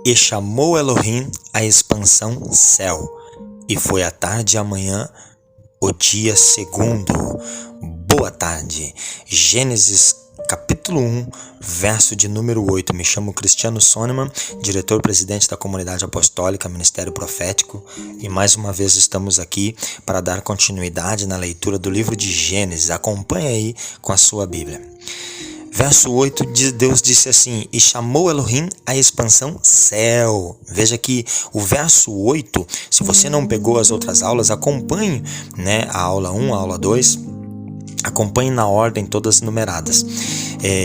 E chamou Elohim a expansão céu, e foi a tarde e a manhã, o dia segundo. Boa tarde. Gênesis capítulo 1, verso de número 8. Me chamo Cristiano Sôneman, diretor-presidente da Comunidade Apostólica Ministério Profético, e mais uma vez estamos aqui para dar continuidade na leitura do livro de Gênesis. Acompanhe aí com a sua Bíblia. Verso 8, Deus disse assim: e chamou Elohim a expansão céu. Veja que o verso 8, se você não pegou as outras aulas, acompanhe, a aula 1, a aula 2, acompanhe na ordem, todas numeradas.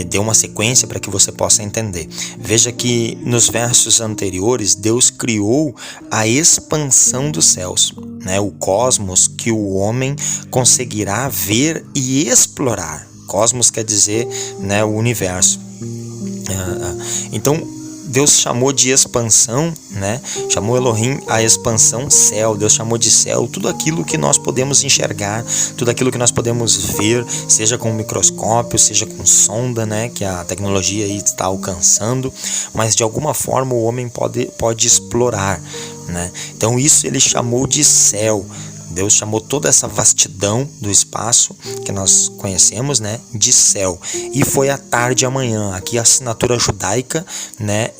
Dê uma sequência para que você possa entender. Veja que nos versos anteriores, Deus criou a expansão dos céus, o cosmos que o homem conseguirá ver e explorar. Cosmos quer dizer, o universo. Então, Deus chamou de expansão, chamou Elohim a expansão céu. Deus chamou de céu tudo aquilo que nós podemos enxergar, tudo aquilo que nós podemos ver, seja com microscópio, seja com sonda, que a tecnologia aí está alcançando, mas de alguma forma o homem pode explorar, Então isso ele chamou de céu. Deus chamou toda essa vastidão do espaço que nós conhecemos, de céu. E foi à tarde e amanhã. Aqui a assinatura judaica,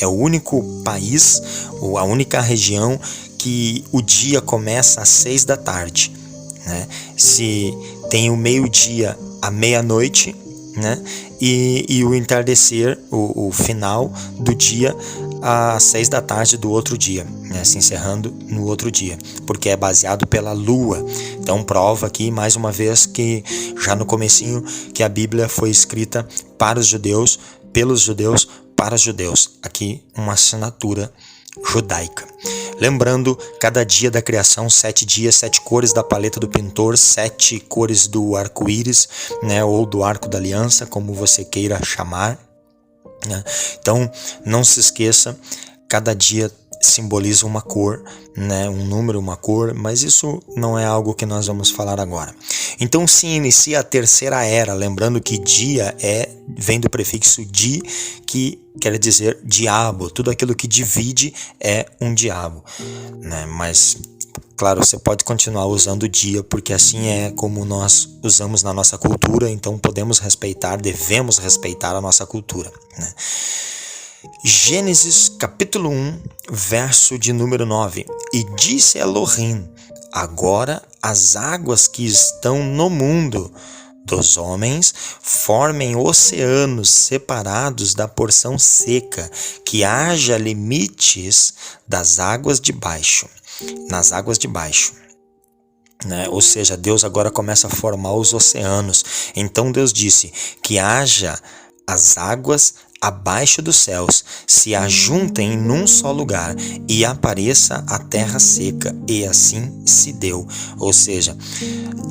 é o único país, ou a única região que o dia começa às 6 da tarde. Se tem o meio-dia à meia-noite, e o entardecer, o final do dia, às 6 da tarde do outro dia, se encerrando no outro dia, porque é baseado pela lua. Então prova aqui mais uma vez que já no comecinho que a Bíblia foi escrita para os judeus, pelos judeus, para os judeus. Aqui uma assinatura judaica. Lembrando, cada dia da criação, 7 dias, 7 cores da paleta do pintor, 7 cores do arco-íris, ou do arco da aliança, como você queira chamar. Então, não se esqueça, cada dia simboliza uma cor, um número, uma cor, mas isso não é algo que nós vamos falar agora. Então se inicia a terceira era, lembrando que dia vem do prefixo di, que quer dizer diabo, tudo aquilo que divide é um diabo, mas claro, você pode continuar usando dia, porque assim é como nós usamos na nossa cultura, então podemos respeitar, devemos respeitar a nossa cultura. Gênesis capítulo 1, verso de número 9. E disse Elohim: agora as águas que estão no mundo dos homens formem oceanos separados da porção seca, que haja limites das águas de baixo. Nas águas de baixo. Ou seja, Deus agora começa a formar os oceanos. Então Deus disse que haja as águas abaixo dos céus, se ajuntem num só lugar e apareça a terra seca, e assim se deu. Ou seja,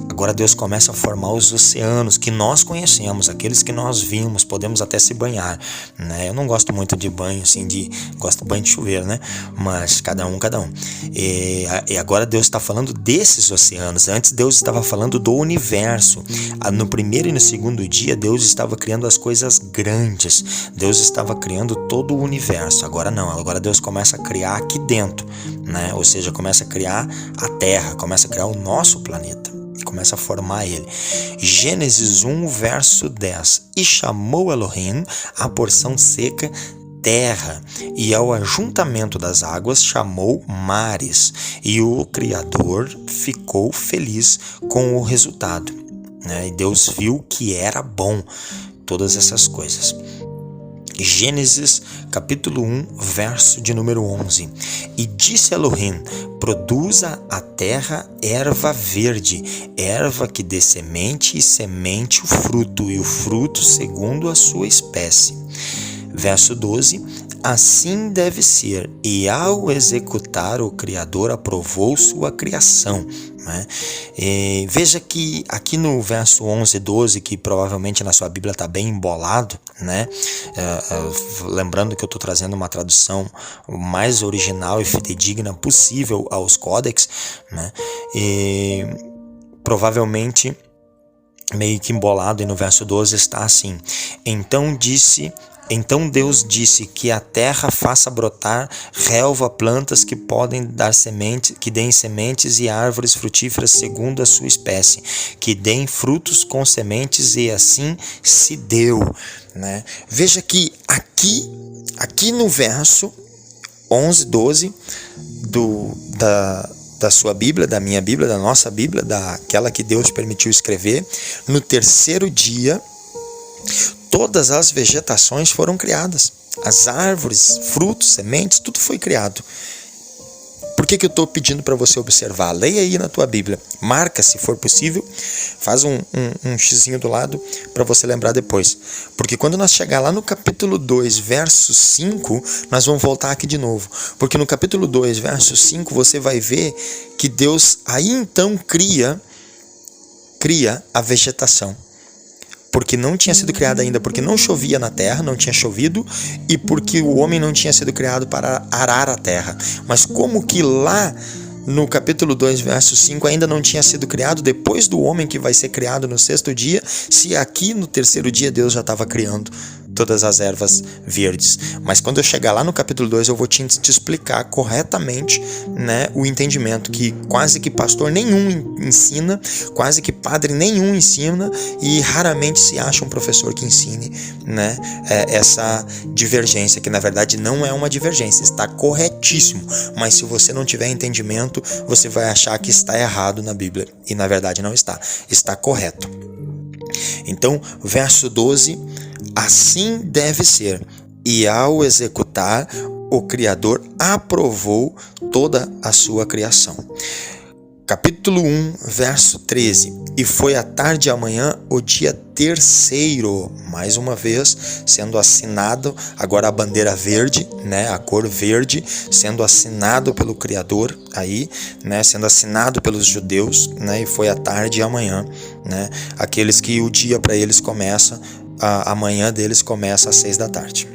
agora Deus começa a formar os oceanos que nós conhecemos, aqueles que nós vimos, podemos até se banhar, Eu não gosto muito de banho, gosto de banho de chuveiro, Mas cada um. E agora Deus está falando desses oceanos. Antes Deus estava falando do universo. No primeiro e no segundo dia, Deus estava criando as coisas grandes. Deus estava criando todo o universo. Agora não, agora Deus começa a criar aqui dentro, Ou seja, começa a criar a Terra, começa a criar o nosso planeta, começa a formar ele. Gênesis 1, verso 10. E chamou Elohim a porção seca terra, e ao ajuntamento das águas chamou mares, e o Criador ficou feliz com o resultado. E Deus viu que era bom todas essas coisas. Gênesis capítulo 1, verso de número 11. E disse Elohim: produza a terra erva verde, erva que dê semente e semente o fruto, e o fruto segundo a sua espécie. Verso 12. Assim deve ser, e ao executar o Criador aprovou sua criação. Veja que aqui no verso 11 e 12, que provavelmente na sua Bíblia está bem embolado, lembrando que eu estou trazendo uma tradução mais original e fidedigna possível aos códex, e provavelmente meio que embolado, e no verso 12 está assim: então disse Então Deus disse que a terra faça brotar relva, plantas que podem dar semente, que deem sementes e árvores frutíferas segundo a sua espécie, que deem frutos com sementes, e assim se deu, né? Veja que aqui no verso 11, 12 da sua Bíblia, da minha Bíblia, da nossa Bíblia, daquela que Deus permitiu escrever, no terceiro dia todas as vegetações foram criadas. As árvores, frutos, sementes, tudo foi criado. Por que eu estou pedindo para você observar? Leia aí na tua Bíblia. Marca, se for possível. Faz um xizinho do lado para você lembrar depois. Porque quando nós chegar lá no capítulo 2, verso 5, nós vamos voltar aqui de novo. Porque no capítulo 2, verso 5, você vai ver que Deus aí então cria a vegetação. Porque não tinha sido criada ainda, porque não chovia na terra, não tinha chovido, e porque o homem não tinha sido criado para arar a terra. Mas como que lá no capítulo 2, verso 5, ainda não tinha sido criado, depois do homem que vai ser criado no sexto dia, se aqui no terceiro dia Deus já estava criando todas as ervas verdes. Mas quando eu chegar lá no capítulo 2, eu vou te explicar corretamente, né, o entendimento que quase que pastor nenhum ensina, quase que padre nenhum ensina, e raramente se acha um professor que ensine, né, essa divergência, que na verdade não é uma divergência, está corretíssimo, mas se você não tiver entendimento, você vai achar que está errado na Bíblia, e na verdade não está, está correto. Então, verso 12, assim deve ser, e ao executar, o Criador aprovou toda a sua criação. Capítulo 1, verso 13, e foi à tarde e amanhã o dia terceiro, mais uma vez sendo assinado, agora a bandeira verde, né, a cor verde, sendo assinado pelo Criador aí, né, sendo assinado pelos judeus, né, e foi à tarde e amanhã, né, aqueles que o dia para eles começa, a manhã deles começa às 6 da tarde.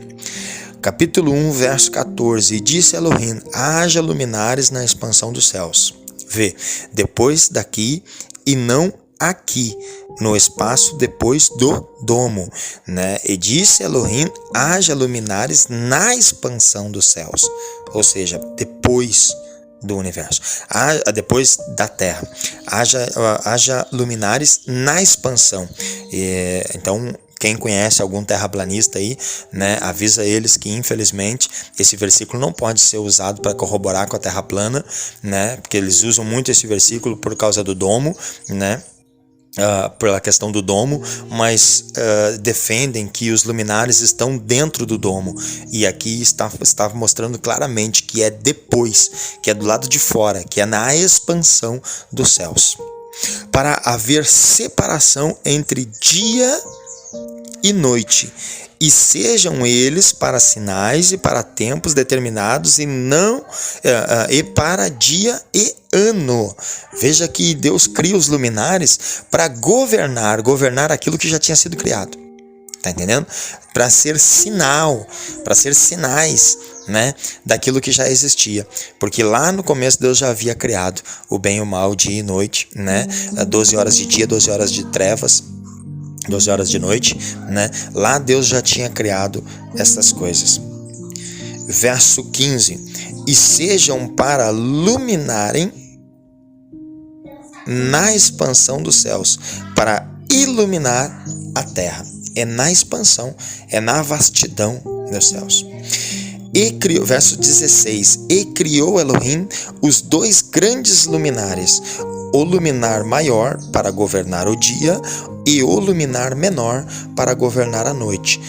Capítulo 1, verso 14, e disse Elohim, haja luminares na expansão dos céus. Vê, depois daqui e não aqui, no espaço depois do domo, né? E disse Elohim, haja luminares na expansão dos céus, ou seja, depois do universo, depois da terra, haja luminares na expansão. Então, quem conhece algum terraplanista aí, né, avisa eles que infelizmente esse versículo não pode ser usado para corroborar com a terra plana, né, porque eles usam muito esse versículo por causa do domo, né, pela questão do domo, mas defendem que os luminares estão dentro do domo, e aqui está mostrando claramente que é depois, que é do lado de fora, que é na expansão dos céus, para haver separação entre dia e noite, e sejam eles para sinais e para tempos determinados, e não e para dia e ano. Veja que Deus cria os luminares para governar aquilo que já tinha sido criado. Tá entendendo? Para ser sinal, para ser sinais, né, daquilo que já existia. Porque lá no começo Deus já havia criado o bem e o mal, dia e noite, né? 12 horas de dia, 12 horas de trevas, 12 horas de noite, né? Lá Deus já tinha criado essas coisas. Verso 15, e sejam para luminarem na expansão dos céus, para iluminar a terra. É na expansão, é na vastidão dos céus. E criou, verso 16, e criou Elohim os dois grandes luminares, o luminar maior para governar o dia e o luminar menor para governar a noite,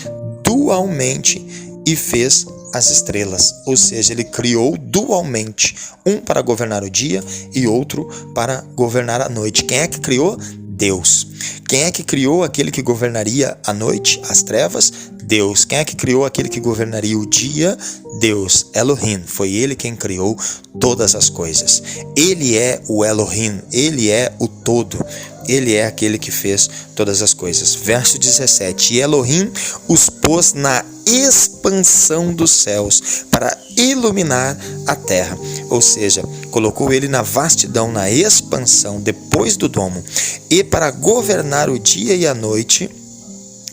dualmente, e fez as estrelas. Ou seja, ele criou dualmente, um para governar o dia e outro para governar a noite. Quem é que criou? Deus. Quem é que criou aquele que governaria a noite, as trevas? Deus. Quem é que criou aquele que governaria o dia? Deus. Elohim. Foi ele quem criou todas as coisas. Ele é o Elohim. Ele é o todo. Ele é aquele que fez todas as coisas. Verso 17. E Elohim os pôs na expansão dos céus para iluminar a terra. Ou seja, colocou ele na vastidão, na expansão, depois do domo. E para governar o dia e a noite,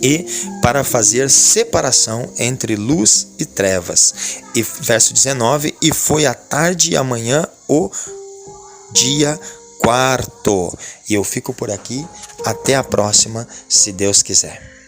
e para fazer separação entre luz e trevas. E verso 19, e foi a tarde e a manhã o dia quarto. E eu fico por aqui, até a próxima, se Deus quiser.